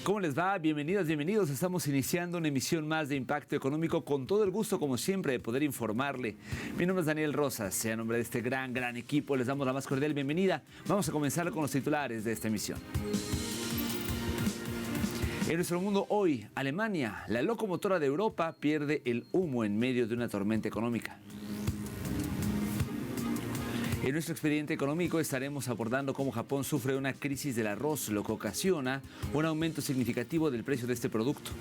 ¿Cómo les va? Bienvenidas, bienvenidos. Estamos iniciando una emisión más de Impacto Económico con todo el gusto, como siempre, de poder informarle. Mi nombre es Daniel Rosas y a nombre de este gran equipo les damos la más cordial bienvenida. Vamos a comenzar con los titulares de esta emisión. En nuestro mundo hoy, Alemania, la locomotora de Europa, pierde el humo en medio de una tormenta económica. En nuestro expediente económico estaremos abordando cómo Japón sufre una crisis del arroz, lo que ocasiona un aumento significativo del precio de este producto.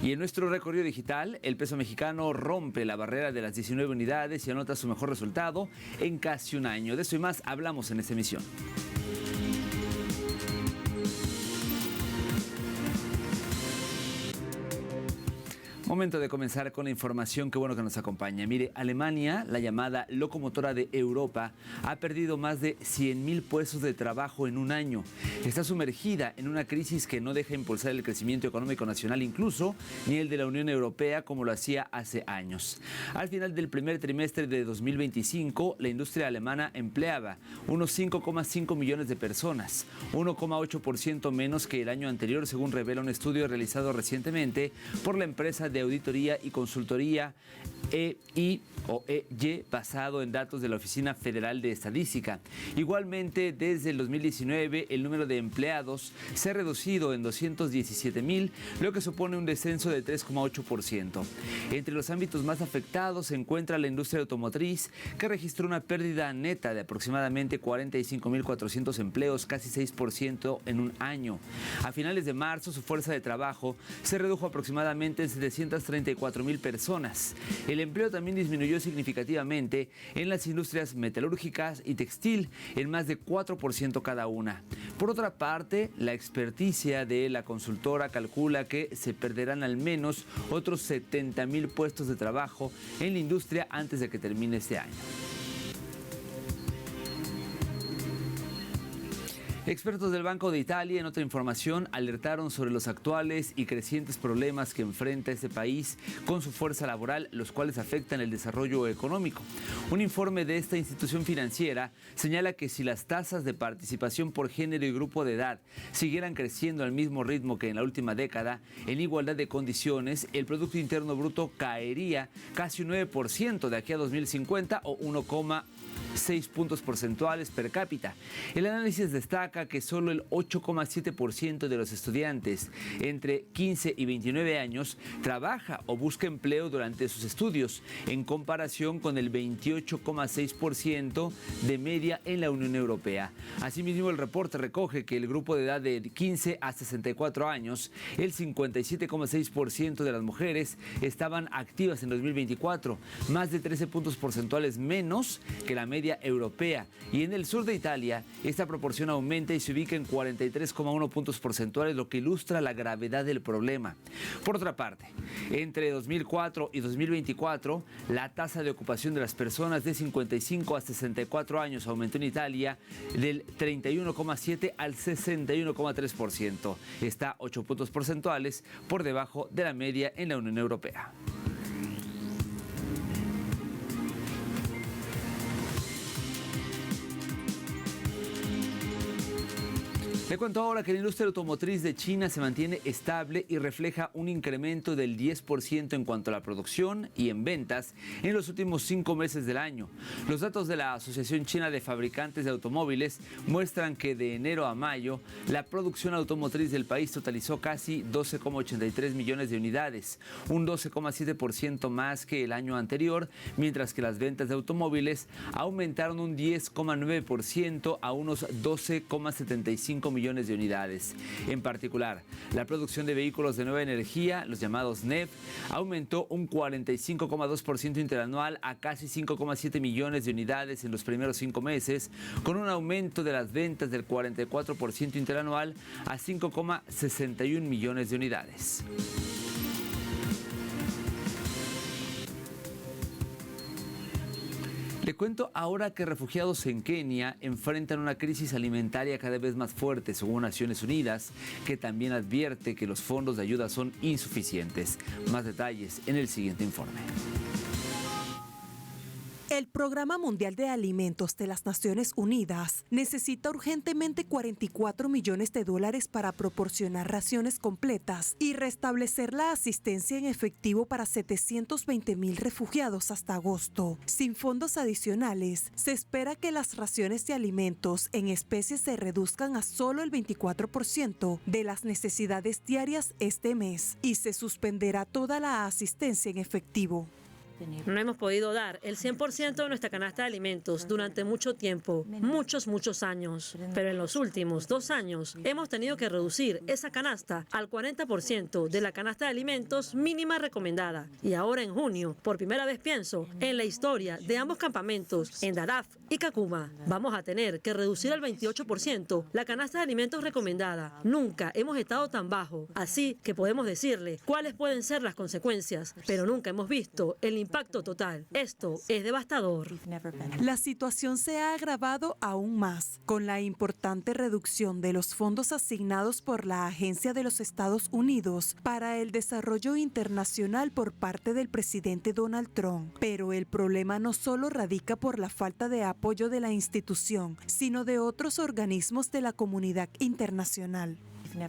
Y en nuestro recorrido digital, el peso mexicano rompe la barrera de las 19 unidades y anota su mejor resultado en casi un año. De eso y más hablamos en esta emisión. Momento de comenzar con la información, qué bueno que nos acompaña. Mire, Alemania, la llamada locomotora de Europa, ha perdido más de 100,000 puestos de trabajo en un año. Está sumergida en una crisis que no deja impulsar el crecimiento económico nacional incluso, ni el de la Unión Europea como lo hacía hace años. Al final del primer trimestre de 2025, la industria alemana empleaba unos 5,5 millones de personas, 1,8% menos que el año anterior, según revela un estudio realizado recientemente por la empresa de auditoría y consultoría EY basado en datos de la Oficina Federal de Estadística. Igualmente, desde el 2019, el número de empleados se ha reducido en 217,000, lo que supone un descenso de 3,8%. Entre los ámbitos más afectados se encuentra la industria automotriz, que registró una pérdida neta de aproximadamente 45,400 empleos, casi 6% en un año. A finales de marzo, su fuerza de trabajo se redujo aproximadamente en 734,000 personas. El empleo también disminuyó significativamente en las industrias metalúrgicas y textil, en más de 4% cada una. Por otra parte, la experticia de la consultora calcula que se perderán al menos otros 70,000 puestos de trabajo en la industria antes de que termine este año. Expertos del Banco de Italia, en otra información, alertaron sobre los actuales y crecientes problemas que enfrenta este país con su fuerza laboral, los cuales afectan el desarrollo económico. Un informe de esta institución financiera señala que si las tasas de participación por género y grupo de edad siguieran creciendo al mismo ritmo que en la última década, en igualdad de condiciones, el Producto Interno Bruto caería casi un 9% de aquí a 2050 o 1,6 puntos porcentuales per cápita. El análisis destaca que solo el 8,7% de los estudiantes entre 15 y 29 años trabaja o busca empleo durante sus estudios, en comparación con el 28,6% de media en la Unión Europea. Asimismo, el reporte recoge que el grupo de edad de 15 a 64 años, el 57,6% de las mujeres estaban activas en 2024, más de 13 puntos porcentuales menos que la media europea, y en el sur de Italia esta proporción aumenta y se ubica en 43,1 puntos porcentuales, lo que ilustra la gravedad del problema. Por otra parte, entre 2004 y 2024, la tasa de ocupación de las personas de 55 a 64 años aumentó en Italia del 31,7 al 61,3%. Está 8 puntos porcentuales por debajo de la media en la Unión Europea. Le cuento ahora que la industria automotriz de China se mantiene estable y refleja un incremento del 10% en cuanto a la producción y en ventas en los últimos 5 meses del año. Los datos de la Asociación China de Fabricantes de Automóviles muestran que de enero a mayo la producción automotriz del país totalizó casi 12,83 millones de unidades, un 12,7% más que el año anterior, mientras que las ventas de automóviles aumentaron un 10,9% a unos 12,75 millones de unidades. En particular, la producción de vehículos de nueva energía, los llamados NEV, aumentó un 45,2% interanual a casi 5,7 millones de unidades en los primeros 5 meses, con un aumento de las ventas del 44% interanual a 5,61 millones de unidades. Le cuento ahora que refugiados en Kenia enfrentan una crisis alimentaria cada vez más fuerte, según Naciones Unidas, que también advierte que los fondos de ayuda son insuficientes. Más detalles en el siguiente informe. El Programa Mundial de Alimentos de las Naciones Unidas necesita urgentemente $44 millones para proporcionar raciones completas y restablecer la asistencia en efectivo para 720,000 refugiados hasta agosto. Sin fondos adicionales, se espera que las raciones de alimentos en especie se reduzcan a solo el 24% de las necesidades diarias este mes y se suspenderá toda la asistencia en efectivo. No hemos podido dar el 100% de nuestra canasta de alimentos durante mucho tiempo, muchos años. Pero en los últimos 2 años hemos tenido que reducir esa canasta al 40% de la canasta de alimentos mínima recomendada. Y ahora en junio, por primera vez pienso en la historia de ambos campamentos, en Dadaab y Kakuma. Vamos a tener que reducir al 28% la canasta de alimentos recomendada. Nunca hemos estado tan bajo. Así que podemos decirle cuáles pueden ser las consecuencias, pero nunca hemos visto el impacto total. Esto es devastador. La situación se ha agravado aún más con la importante reducción de los fondos asignados por la Agencia de los Estados Unidos para el Desarrollo Internacional por parte del presidente Donald Trump. Pero el problema no solo radica por la falta de apoyo de la institución, sino de otros organismos de la comunidad internacional.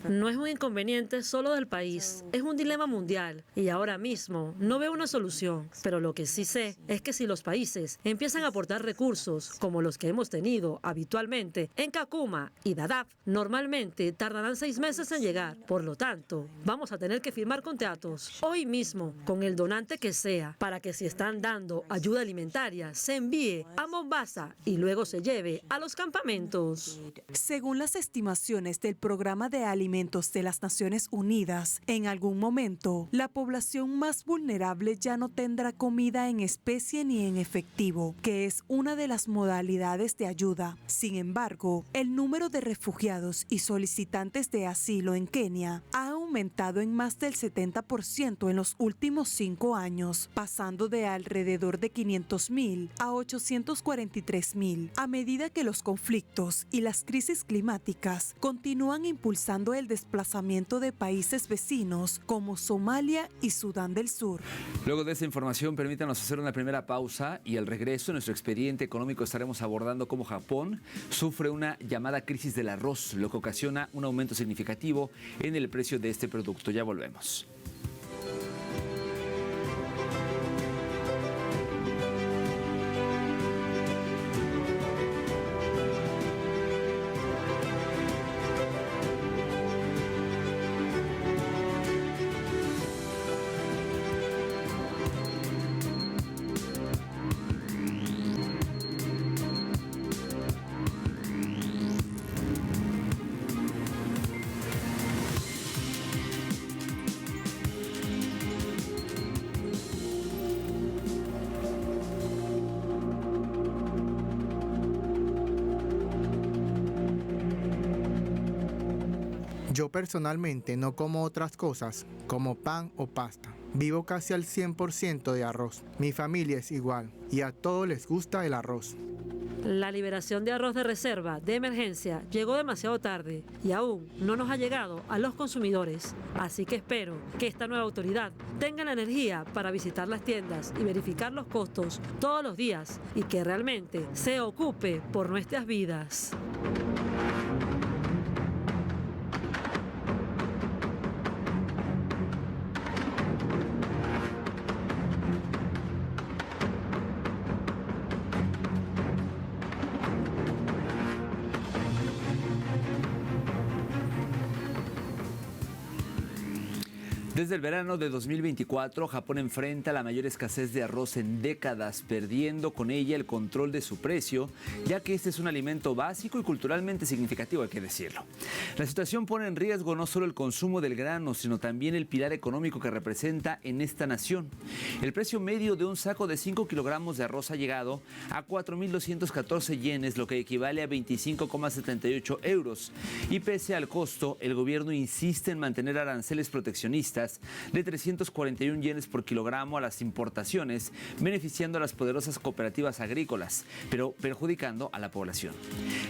No es un inconveniente solo del país, es un dilema mundial y ahora mismo no veo una solución. Pero lo que sí sé es que si los países empiezan a aportar recursos como los que hemos tenido habitualmente en Kakuma y Dadaab, normalmente tardarán 6 meses en llegar. Por lo tanto, vamos a tener que firmar contratos hoy mismo con el donante que sea para que si están dando ayuda alimentaria se envíe a Mombasa y luego se lleve a los campamentos. Según las estimaciones del Programa de Alimentos de las Naciones Unidas, en algún momento, la población más vulnerable ya no tendrá comida en especie ni en efectivo, que es una de las modalidades de ayuda. Sin embargo, el número de refugiados y solicitantes de asilo en Kenia ha aumentado en más del 70% en los últimos 5 años, pasando de alrededor de 500,000 a 843,000, a medida que los conflictos y las crisis climáticas continúan impulsando el desplazamiento de países vecinos como Somalia y Sudán del Sur. Luego de esta información, permítanos hacer una primera pausa y al regreso, en nuestro expediente económico estaremos abordando cómo Japón sufre una llamada crisis del arroz, lo que ocasiona un aumento significativo en el precio de este producto. Ya volvemos. Yo personalmente no como otras cosas, como pan o pasta. Vivo casi al 100% de arroz. Mi familia es igual y a todos les gusta el arroz. La liberación de arroz de reserva de emergencia llegó demasiado tarde y aún no nos ha llegado a los consumidores. Así que espero que esta nueva autoridad tenga la energía para visitar las tiendas y verificar los costos todos los días y que realmente se ocupe por nuestras vidas. Desde el verano de 2024, Japón enfrenta la mayor escasez de arroz en décadas, perdiendo con ella el control de su precio, ya que este es un alimento básico y culturalmente significativo, hay que decirlo. La situación pone en riesgo no solo el consumo del grano, sino también el pilar económico que representa en esta nación. El precio medio de un saco de 5 kilogramos de arroz ha llegado a 4.214 yenes, lo que equivale a 25,78 euros. Y pese al costo, el gobierno insiste en mantener aranceles proteccionistas reducidas de 341 yenes por kilogramo a las importaciones, beneficiando a las poderosas cooperativas agrícolas, pero perjudicando a la población.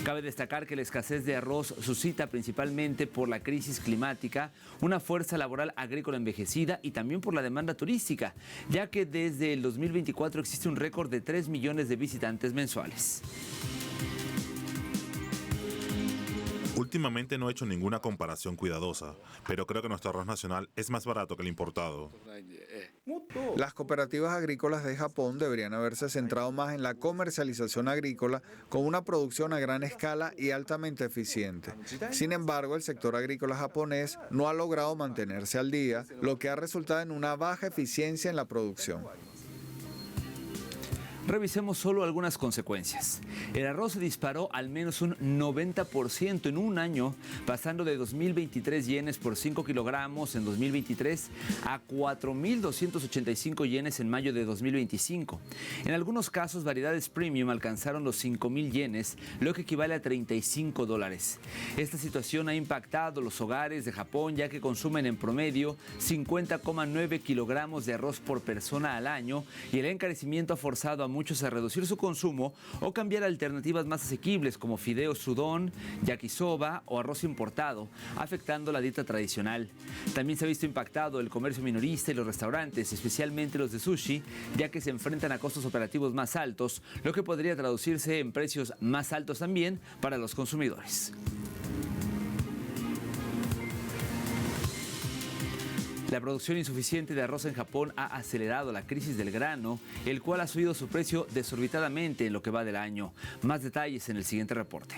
Cabe destacar que la escasez de arroz suscita principalmente por la crisis climática, una fuerza laboral agrícola envejecida y también por la demanda turística, ya que desde el 2024 existe un récord de 3 millones de visitantes mensuales. Últimamente no he hecho ninguna comparación cuidadosa, pero creo que nuestro arroz nacional es más barato que el importado. Las cooperativas agrícolas de Japón deberían haberse centrado más en la comercialización agrícola con una producción a gran escala y altamente eficiente. Sin embargo, el sector agrícola japonés no ha logrado mantenerse al día, lo que ha resultado en una baja eficiencia en la producción. Revisemos solo algunas consecuencias. El arroz se disparó al menos un 90% en un año, pasando de 2.023 yenes por 5 kilogramos en 2023 a 4.285 yenes en mayo de 2025. En algunos casos, variedades premium alcanzaron los 5.000 yenes, lo que equivale a $35. Esta situación ha impactado los hogares de Japón, ya que consumen en promedio 50,9 kilogramos de arroz por persona al año, y el encarecimiento ha forzado a muchos a reducir su consumo o cambiar a alternativas más asequibles como fideos udon, yakisoba o arroz importado, afectando la dieta tradicional. También se ha visto impactado el comercio minorista y los restaurantes, especialmente los de sushi, ya que se enfrentan a costos operativos más altos, lo que podría traducirse en precios más altos también para los consumidores. La producción insuficiente de arroz en Japón ha acelerado la crisis del grano, el cual ha subido su precio desorbitadamente en lo que va del año. Más detalles en el siguiente reporte.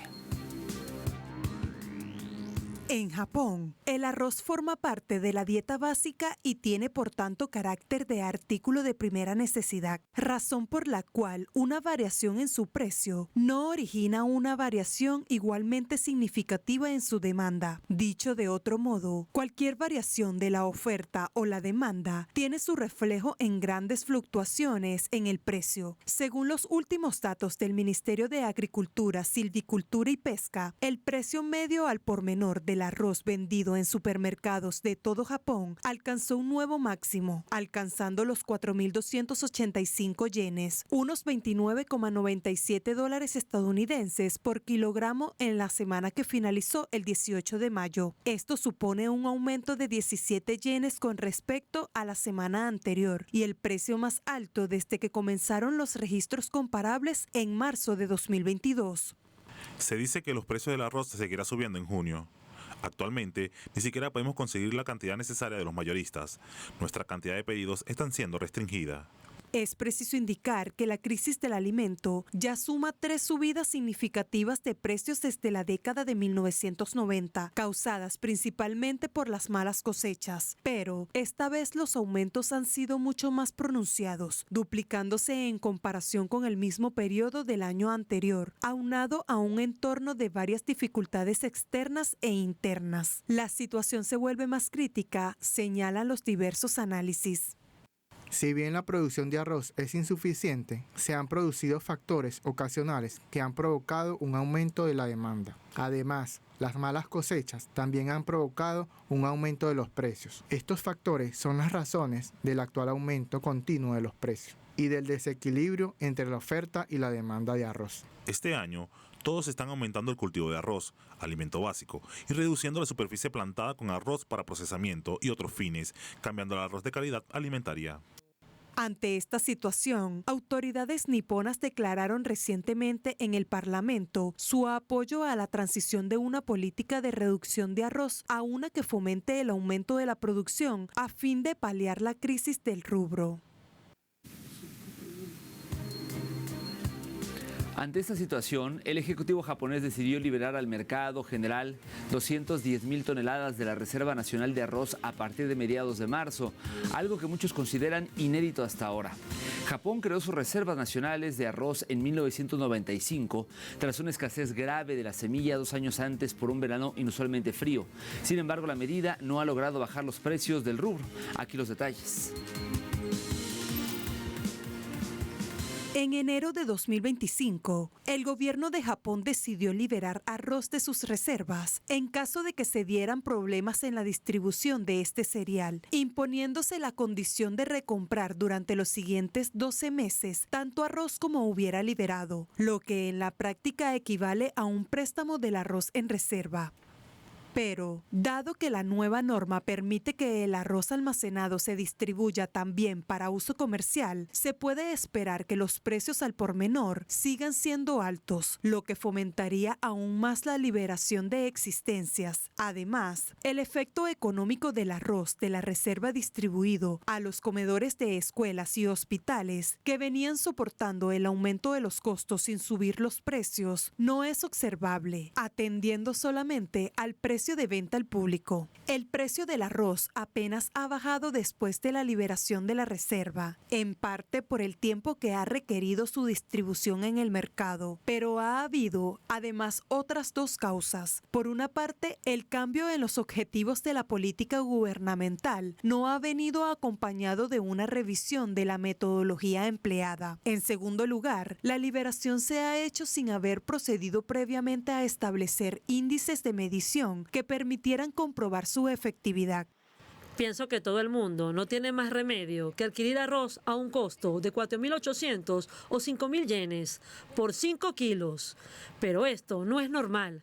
En Japón, el arroz forma parte de la dieta básica y tiene por tanto carácter de artículo de primera necesidad, razón por la cual una variación en su precio no origina una variación igualmente significativa en su demanda. Dicho de otro modo, cualquier variación de la oferta o la demanda tiene su reflejo en grandes fluctuaciones en el precio. Según los últimos datos del Ministerio de Agricultura, Silvicultura y Pesca, el precio medio al por menor del arroz vendido en supermercados de todo Japón alcanzó un nuevo máximo, alcanzando los 4.285 yenes, unos $29,97 estadounidenses por kilogramo en la semana que finalizó el 18 de mayo. Esto supone un aumento de 17 yenes con respecto a la semana anterior y el precio más alto desde que comenzaron los registros comparables en marzo de 2022. Se dice que los precios del arroz se seguirá subiendo en junio. Actualmente, ni siquiera podemos conseguir la cantidad necesaria de los mayoristas. Nuestra cantidad de pedidos está siendo restringida. Es preciso indicar que la crisis del alimento ya suma 3 subidas significativas de precios desde la década de 1990, causadas principalmente por las malas cosechas. Pero esta vez los aumentos han sido mucho más pronunciados, duplicándose en comparación con el mismo periodo del año anterior, aunado a un entorno de varias dificultades externas e internas. La situación se vuelve más crítica, señalan los diversos análisis. Si bien la producción de arroz es insuficiente, se han producido factores ocasionales que han provocado un aumento de la demanda. Además, las malas cosechas también han provocado un aumento de los precios. Estos factores son las razones del actual aumento continuo de los precios y del desequilibrio entre la oferta y la demanda de arroz. Este año, todos están aumentando el cultivo de arroz, alimento básico, y reduciendo la superficie plantada con arroz para procesamiento y otros fines, cambiando el arroz de calidad alimentaria. Ante esta situación, autoridades niponas declararon recientemente en el Parlamento su apoyo a la transición de una política de reducción de arroz a una que fomente el aumento de la producción a fin de paliar la crisis del rubro. Ante esta situación, el Ejecutivo japonés decidió liberar al mercado general 210.000 toneladas de la Reserva Nacional de Arroz a partir de mediados de marzo, algo que muchos consideran inédito hasta ahora. Japón creó sus reservas nacionales de arroz en 1995, tras una escasez grave de la semilla 2 años antes por un verano inusualmente frío. Sin embargo, la medida no ha logrado bajar los precios del rubro. Aquí los detalles. En enero de 2025, el gobierno de Japón decidió liberar arroz de sus reservas en caso de que se dieran problemas en la distribución de este cereal, imponiéndose la condición de recomprar durante los siguientes 12 meses tanto arroz como hubiera liberado, lo que en la práctica equivale a un préstamo del arroz en reserva. Pero, dado que la nueva norma permite que el arroz almacenado se distribuya también para uso comercial, se puede esperar que los precios al por menor sigan siendo altos, lo que fomentaría aún más la liberación de existencias. Además, el efecto económico del arroz de la reserva distribuido a los comedores de escuelas y hospitales, que venían soportando el aumento de los costos sin subir los precios, no es observable, atendiendo solamente al precio de venta al público. El precio del arroz apenas ha bajado después de la liberación de la reserva, en parte por el tiempo que ha requerido su distribución en el mercado, pero ha habido además otras dos causas. Por una parte, el cambio en los objetivos de la política gubernamental no ha venido acompañado de una revisión de la metodología empleada. En segundo lugar, la liberación se ha hecho sin haber procedido previamente a establecer índices de medición que permitieran comprobar su efectividad. Pienso que todo el mundo no tiene más remedio que adquirir arroz a un costo de 4.800 o 5.000 yenes por 5 kilos. Pero esto no es normal.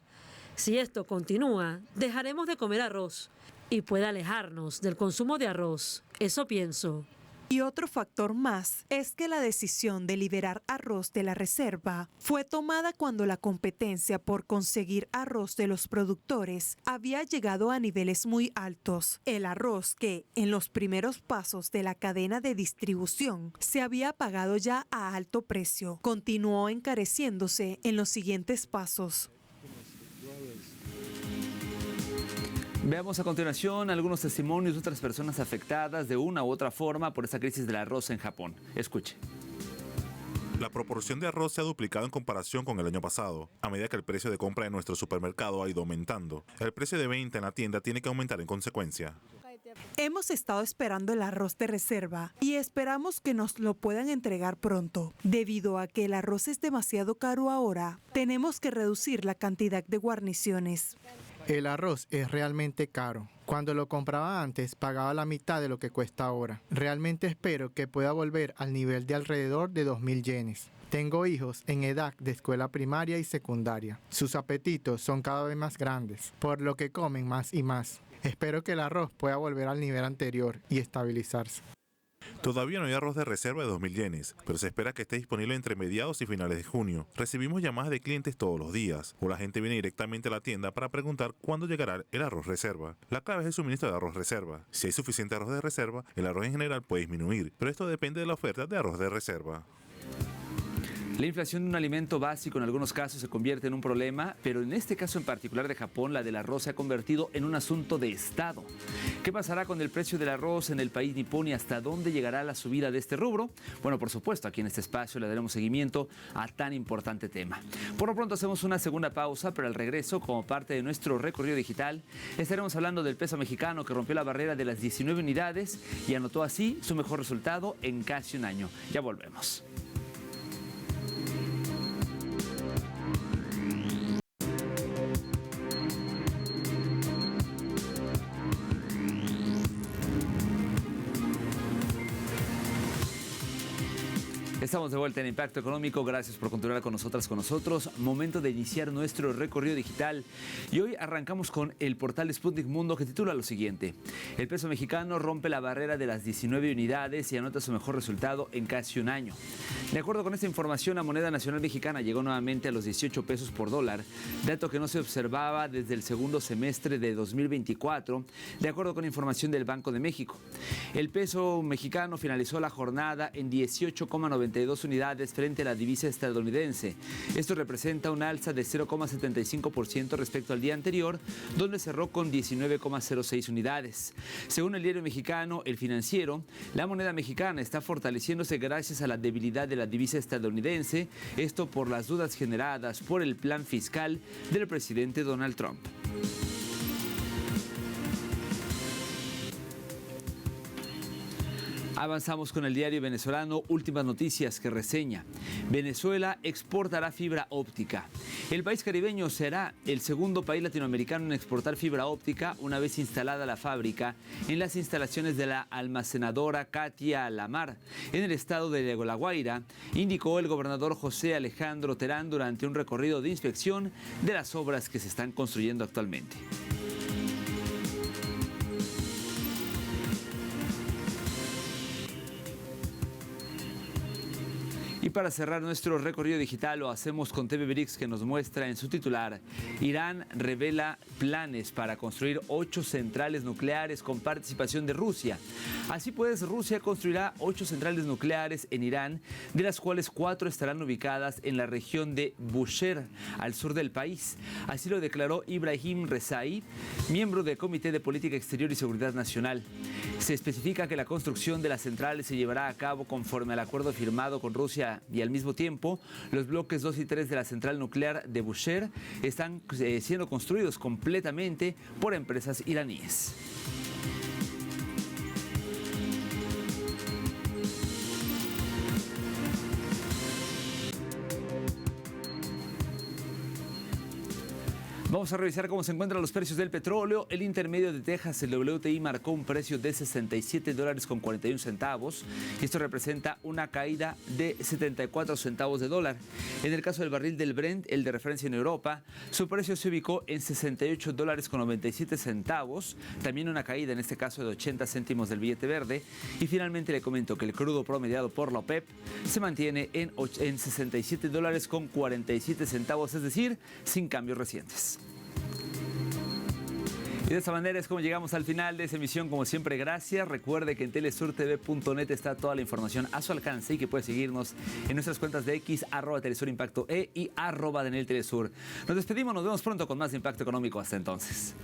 Si esto continúa, dejaremos de comer arroz y puede alejarnos del consumo de arroz. Eso pienso. Y otro factor más es que la decisión de liberar arroz de la reserva fue tomada cuando la competencia por conseguir arroz de los productores había llegado a niveles muy altos. El arroz que, en los primeros pasos de la cadena de distribución, se había pagado ya a alto precio, continuó encareciéndose en los siguientes pasos. Veamos a continuación algunos testimonios de otras personas afectadas de una u otra forma por esta crisis del arroz en Japón. Escuche. La proporción de arroz se ha duplicado en comparación con el año pasado, a medida que el precio de compra en nuestro supermercado ha ido aumentando. El precio de venta en la tienda tiene que aumentar en consecuencia. Hemos estado esperando el arroz de reserva y esperamos que nos lo puedan entregar pronto. Debido a que el arroz es demasiado caro ahora, tenemos que reducir la cantidad de guarniciones. El arroz es realmente caro. Cuando lo compraba antes, pagaba la mitad de lo que cuesta ahora. Realmente espero que pueda volver al nivel de alrededor de 2.000 yenes. Tengo hijos en edad de escuela primaria y secundaria. Sus apetitos son cada vez más grandes, por lo que comen más y más. Espero que el arroz pueda volver al nivel anterior y estabilizarse. Todavía no hay arroz de reserva de 2.000 yenes, pero se espera que esté disponible entre mediados y finales de junio. Recibimos llamadas de clientes todos los días, o la gente viene directamente a la tienda para preguntar cuándo llegará el arroz reserva. La clave es el suministro de arroz reserva. Si hay suficiente arroz de reserva, el arroz en general puede disminuir, pero esto depende de la oferta de arroz de reserva. La inflación de un alimento básico en algunos casos se convierte en un problema, pero en este caso en particular de Japón, la del arroz se ha convertido en un asunto de Estado. ¿Qué pasará con el precio del arroz en el país nipón y hasta dónde llegará la subida de este rubro? Bueno, por supuesto, aquí en este espacio le daremos seguimiento a tan importante tema. Por lo pronto hacemos una segunda pausa, pero al regreso, como parte de nuestro recorrido digital, estaremos hablando del peso mexicano que rompió la barrera de las 19 unidades y anotó así su mejor resultado en casi un año. Ya volvemos. Estamos de vuelta en Impacto Económico. Gracias por continuar con nosotros. Momento de iniciar nuestro recorrido digital. Y hoy arrancamos con el portal Sputnik Mundo, que titula lo siguiente: el peso mexicano rompe la barrera de las 19 unidades y anota su mejor resultado en casi un año. De acuerdo con esta información, la moneda nacional mexicana llegó nuevamente a los 18 pesos por dólar, dato que no se observaba desde el segundo semestre de 2024, de acuerdo con información del Banco de México. El peso mexicano finalizó la jornada en 18,92 unidades frente a la divisa estadounidense. Esto representa un alza de 0,75% respecto al día anterior, donde cerró con 19,06 unidades. Según el diario mexicano El Financiero, la moneda mexicana está fortaleciéndose gracias a la debilidad de la divisa estadounidense, esto por las dudas generadas por el plan fiscal del presidente Donald Trump. Avanzamos con el diario venezolano, últimas noticias que reseña. Venezuela exportará fibra óptica. El país caribeño será el segundo país latinoamericano en exportar fibra óptica una vez instalada la fábrica en las instalaciones de la almacenadora Katia Lamar, en el estado de La Guaira, indicó el gobernador José Alejandro Terán durante un recorrido de inspección de las obras que se están construyendo actualmente. Y para cerrar nuestro recorrido digital lo hacemos con TV Brix, que nos muestra en su titular: Irán revela planes para construir 8 centrales nucleares con participación de Rusia. Así pues, Rusia construirá 8 centrales nucleares en Irán, de las cuales 4 estarán ubicadas en la región de Bushehr, al sur del país. Así lo declaró Ibrahim Rezai, miembro del Comité de Política Exterior y Seguridad Nacional. Se especifica que la construcción de las centrales se llevará a cabo conforme al acuerdo firmado con Rusia, y al mismo tiempo los bloques 2 y 3 de la central nuclear de Bushehr están siendo construidos completamente por empresas iraníes. Vamos a revisar cómo se encuentran los precios del petróleo. El intermedio de Texas, el WTI, marcó un precio de $67.41. Esto representa una caída de 74 centavos de dólar. En el caso del barril del Brent, el de referencia en Europa, su precio se ubicó en $68.97. También una caída, en este caso, de 80 céntimos del billete verde. Y finalmente le comento que el crudo promediado por la OPEP se mantiene en $67.47, es decir, sin cambios recientes. Y de esta manera es como llegamos al final de esa emisión. Como siempre, gracias. Recuerde que en telesurtv.net está toda la información a su alcance y que puede seguirnos en nuestras cuentas de X, @TelesurImpactoE y @DanielTelesur. Nos despedimos, nos vemos pronto con más de Impacto Económico. Hasta entonces.